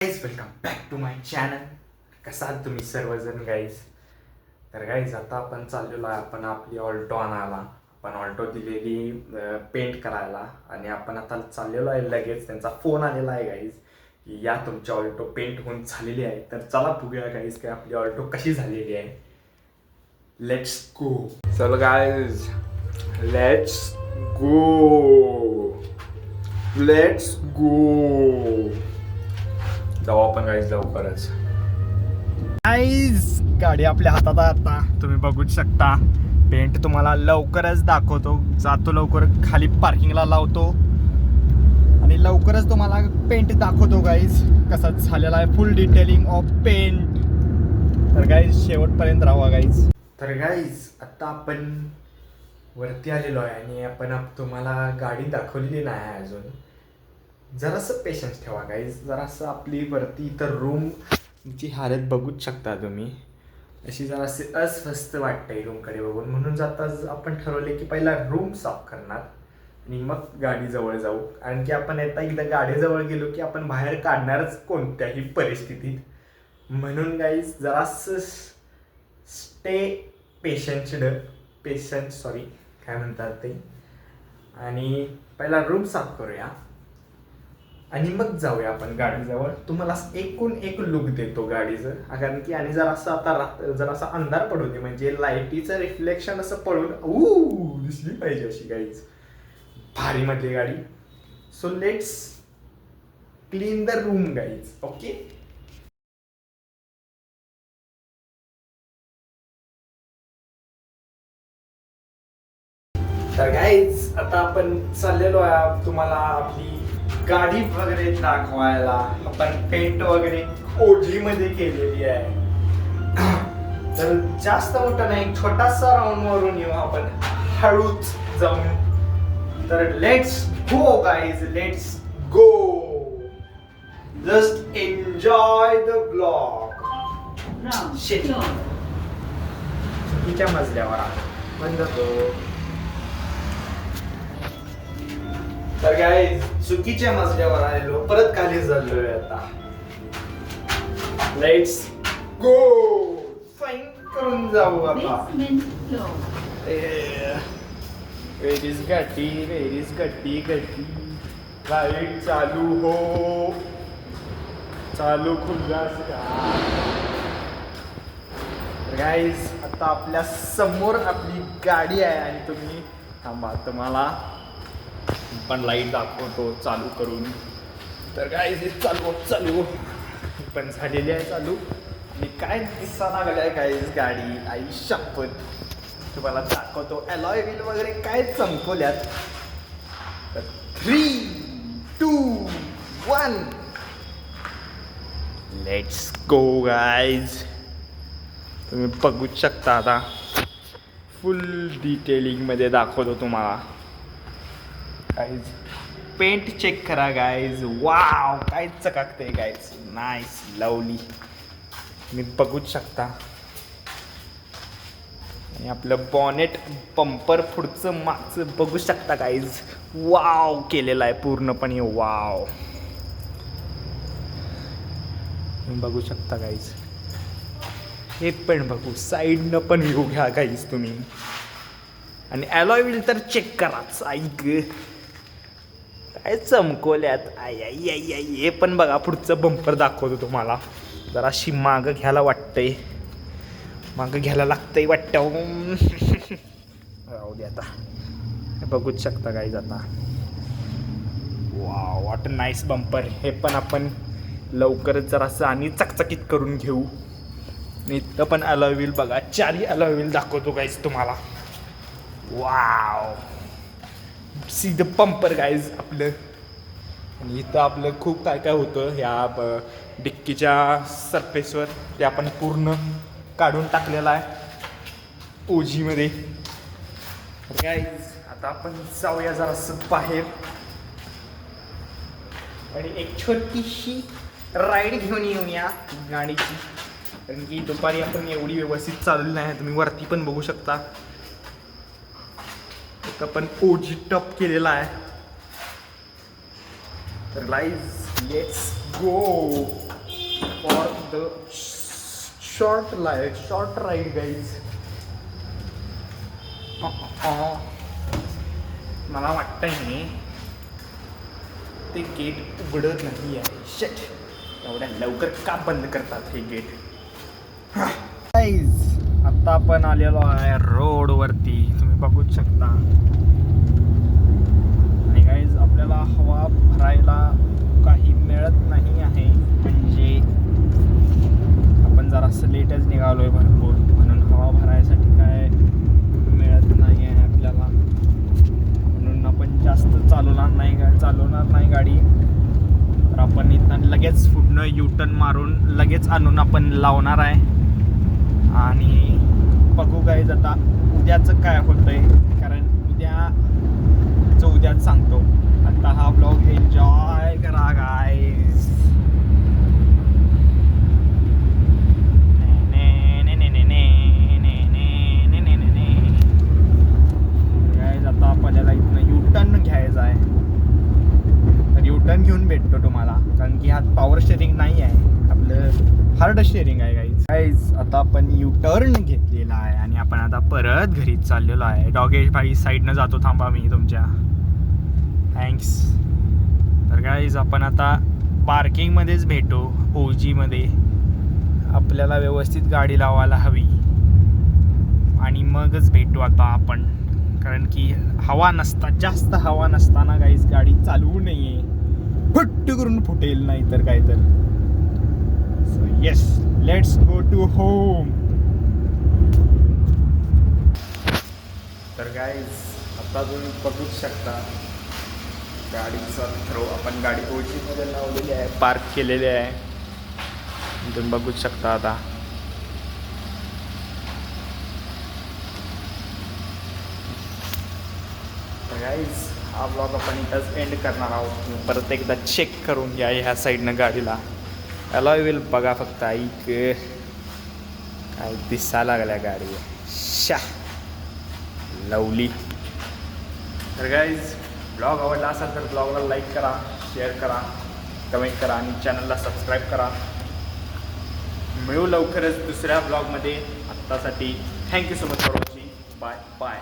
Guys welcome back to my channel. कसा आहात तुम्ही सर्वजण गाईज? तर गाईज आता आपण चाललेलो आहे आपण आपली ऑल्टो आणायला. आपण ऑल्टो दिलेली पेंट करायला आणि आपण आता चाललेलो आहे. लगेच त्यांचा फोन आलेला आहे गाईज की या तुमची ऑल्टो पेंट होऊन झालेली आहे. तर चला बघूया गाईज की आपली ऑल्टो कशी झालेली आहे. Let's go. चल guys, let's go. Let's go. जाऊ आपण गाईज लवकरच. गाईज गाडी आपल्या हातात आहे आता. तुम्ही बघूच शकता. पेंट तुम्हाला लवकरच दाखवतो. जातो लवकर खाली पार्किंगला लावतो आणि लवकरच तुम्हाला पेंट दाखवतो गाईज कसा झालेला आहे. Full detailing of paint. तर गाईज शेवटपर्यंत राहा गाईज. तर गाईज आता आपण वरती आलेलो आहे आणि आपण तुम्हाला गाडी दाखवलेली नाही अजून. जरासं पेशन्स ठेवा गाईज. जरासं आपली वरती इतर रूमची हालत बघूच शकता तुम्ही. अशी जराशी अस्वस्थ वाटते रूमकडे बघून. म्हणून जाताच आपण ठरवले की पहिला रूम साफ करणार आणि मग गाडीजवळ जाऊ. कारण की आपण एकदा गाडीजवळ गेलो की आपण बाहेर काढणारच कोणत्याही परिस्थितीत. म्हणून गाईज जरासं स्टे पेशंट सॉरी काय म्हणतात ते. आणि पहिला रूम साफ करूया आणि मग जाऊया आपण गाडीजवळ. तुम्हाला एकूण एक लुक देतो गाडीचं. कारण की आणि जरासं आता जरासा अंधार पडू दे म्हणजे लाईटीचं रिफ्लेक्शन असं पडून दिसली पाहिजे अशी गाडीच भारी मधली गाडी. So let's clean the room guys. Okay. तर गाईज आता आपण चाललेलो आहे तुम्हाला आपली गाडी वगैरे दाखवायला. आपण पेंट वगैरे ओजी मध्ये केलेली आहे. तर जास्त मोठा नाही, छोटासा राऊंड मारून येऊ आपण हळूच जाऊन. तर let's go guys, let's go. Just enjoy the blog. चुकीच्या मजल्यावर बंद तो. तर गाईज चुकीच्या मजल्यावर आलेलो, परत खाली चाललोय आता. Let's go. फाईन करून जाऊ आता. वेरीज गड्डी लाईट चालू हो. चालू खुल्ला. गाईज आता आपल्या समोर आपली गाडी आहे आणि तुम्ही थांबा तुम्हाला पण लाईट दाखवतो चालू करून. तर काय चालू पण झालेली आहे चालू. आणि काय दिसा लागलाय काय गाडी आई शपथ. तुम्हाला दाखवतो अलॉय व्हील वगैरे काय चमकवल्यात. तर 3, 2, 1 लेट्स गो गाईज. तुम्ही बघूच शकता आता फुल डिटेलिंग मध्ये दाखवतो तुम्हाला. गाईज पेंट चेक करा गाईज. वाव काय चकाकते गाईज. Nice lovely. तुम्ही बघूच शकता. आणि आपलं बॉनेट बंपर पुढचं मागचं बघू शकता गाईज. वाव केलेलं आहे पूर्णपणे. वाव तुम्ही बघू शकता गाईज. हे पण बघू साईडनं पण व्ह्यू घ्या गाईज तुम्ही. आणि अलॉय व्हील तर चेक कराच. ऐक काय चमकवल्यात. हे पण बघा पुढचं बंपर दाखवतो तुम्हाला. जराशी मागं घ्यायला वाटतंय. मागं घ्यायला लागतंय वाटतं. राहू दे आता. बघूच शकता गाईज आता. Wow what nice bumper. हे पण आपण लवकरच जरासं आणि चकचकीत करून घेऊ. इथं पण अलॉय व्हील बघा. 4 अलॉय व्हील दाखवतो गाईज तुम्हाला. Wow see the bumper guys आपलं. आणि इथं आपलं खूप काय काय होतं ह्या डिक्कीच्या सरफेसवर. ते आपण पूर्ण काढून टाकलेलं आहे ओजीमध्ये. गाईज आता आपण जाऊया जरासं बाहेर आणि एक छोटीशी राईड घेऊन येऊया गाडीची. कारण की दुपारी आपण एवढी व्यवस्थित चालवली नाही. तुम्ही वरती पण बघू शकता. पण ओजी टप केलेला आहे. तर guys let's go. The short ride guys. मला वाटतंय ते गेट उघडत नाही आहे. शेट, एवढ्या लवकर का बंद करतात हे गेट? गाईज आता आपण आलेलो आहे रोडवरती, तुम्ही बघूच शकता. आणि गाईज आपल्याला हवा भरायला काही मिळत नाही आहे, म्हणजे आपण जरासं लेटच निघालो आहे भरपूर, म्हणून हवा भरायसाठी काय मिळत नाही आहे आपल्याला, म्हणून आपण जास्त चालवणार नाही गाडी. तर आपण इथं लगेच पुढनं युटर्न मारून लगेच आणून आपण लावणार आहे. आणि बघू गाईज आता उद्याचं काय होतंय, कारण उद्याच सांगतो. आता हा ब्लॉग एन्जॉय करा गाईज. गाईज आता आपल्याला इथनं युटर्न घ्यायचं आहे, तर युटर्न घेऊन भेटतो तुम्हाला, कारण की हा पॉवर शेअरिंग नाही आहे, आपलं हार्ड शेअरिंग आहे गाईज. आता आपण युटर्न घेतलेला आहे आणि आपण आता परत घरी चाललेलो आहे. डॉगेश भाई साईडनं जातो, थांबा मी तुमच्या, थँक्स. तर गाईज आपण आता पार्किंगमध्येच भेटू. ओजीमध्ये आपल्याला व्यवस्थित गाडी लावायला हवी आणि मगच भेटू आता आपण, कारण की जास्त हवा नसताना गाईज गाडी चालवू नये, फट्ट करून फुटेल नाही तर काय तर. So yes, let's go to home. तर गाईज आता तुम्ही बघूच शकता गाडीचा थ्रो, आपण गाडी ओजीमध्ये लावलेली आहे, पार्क केलेली आहे, तुम्ही बघूच शकता. आता तर गाईज हा ब्लॉग आपण इथंच एंड करणार आहोत. परत एकदा चेक करून घ्या ह्या साईडनं गाडीला. अलॉय व्हील बघा फक्त, ऐक काय दिसायला लागल्या गाडी, शा लवली. तर गाईज ब्लॉग आवडला असेल तर ब्लॉगला लाईक करा, शेअर करा, कमेंट करा आणि चॅनलला सबस्क्राईब करा. मिळू लवकरच दुसऱ्या ब्लॉगमध्ये. आत्तासाठी thank you so much for watching. Bye bye.